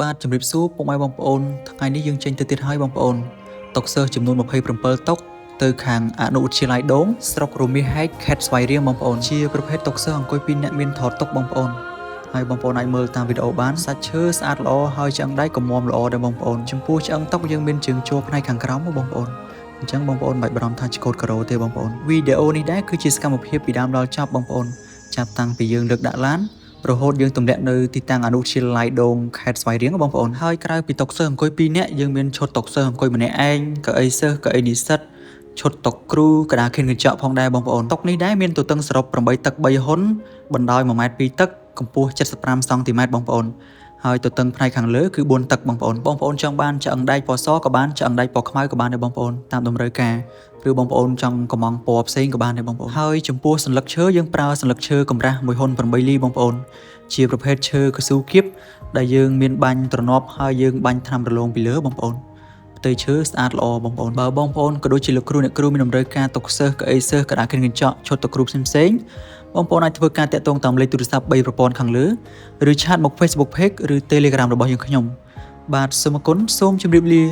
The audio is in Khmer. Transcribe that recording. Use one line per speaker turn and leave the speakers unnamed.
បាទជំរាបសួរពុកម៉ែបងប្អូនថ្ងៃនេះយើងចេញទៅទៀតហើយបងប្អូនតុកសិស្សចំនួន27តុកទៅខាងអនុវិទ្យាល័យដងស្រុករមាសហែកខេត្តស្វាយរៀងបងប្អូនជាប្រភេទតុកសិស្សអង្គុយ2នាក់មានថតតុកបងប្អូនហើយបងប្អូនអាចមើលតាមវីដេអូបានសាច់ឈើស្អាតល្អហើយឆ្អឹងដៃក៏មាំល្អដែរបងប្អូនចំពោះឆ្អឹងតុកយើងមានជើងជួរផ្នែកខាងក្រោមបងប្អូនអញ្ចឹងបងប្អូនមិនបាច់បារម្ភថាឆ្កូតការ៉ូទេបងប្អូនវីដេអូនេះដែរគឺជាសកម្មភាពពីដើមដល់ចប់បងប្អូនចាប់តាំងពីយើងលើកដាក់ឡានរហូតយើងទម្លាក់នៅទីតាំងអនុវិទ្យាល័យដងខេត្តស្វាយរៀងបងប្អូនហើយក្រៅពីតុកសិស្សអង្គុយ2នាក់យើងមានឈុតតុកសិស្សអង្គុយម្នាក់ឯងកៅអីសិស្សកៅអីនិស្សិតឈុតតុកគ្រូកដាខៀនកញ្ចក់ផងដែរបងប្អូនតុកនេះដែរមានទទឹងសរុប8ទឹក3ហ៊ុនបណ្ដោយ1ម៉ែត្រ2ទឹកកម្ពស់75សង់ទីម៉ែត្របងប្អូនហើយទទឹងផ្នែកខាងលើគឺ4ទឹកបងប្អូនចង់បានឆ្អឹងដែកពណ៌សក៏បានឆ្អឹងដែកពណ៌ខ្មៅក៏បានដែរបងប្អូនតាមតម្រូវការឬបងប្អូនចង់កំងពណ៌ផ្សេងក៏បានដែរបងប្អូនហើយចំពោះសន្លឹកឈើយើងប្រើសន្លឹកឈើកម្រាស់1ហ៊ុន8លីបងប្អូនជាប្រភេទឈើកស៊ូគៀបដែលយើងមានបាញ់ទ្រនាប់ហើយយើងបាញ់ថ្នាំរលោងពីលើបងប្អូនផ្ទៃឈើស្អាតល្អបងប្អូនបើបងប្អូនក៏ដូចជាលោកគ្រូអ្នកគ្រូមានតម្រូវការតុកសិស្សកៅអីសិស្សកដាខៀនកញ្ចក់ឈុតតុកគ្រូផ្សេងបងប្អូនអាចធ្វើការតាក់ទងតាមលេខទូរស័ព្ទ3ប្រព័ន្ធខាងលើឬឆាតមក Facebook Page ឬ Telegram របស់យើងខ្ញុំបាទសូមអរគុណសូមជម្រាបលា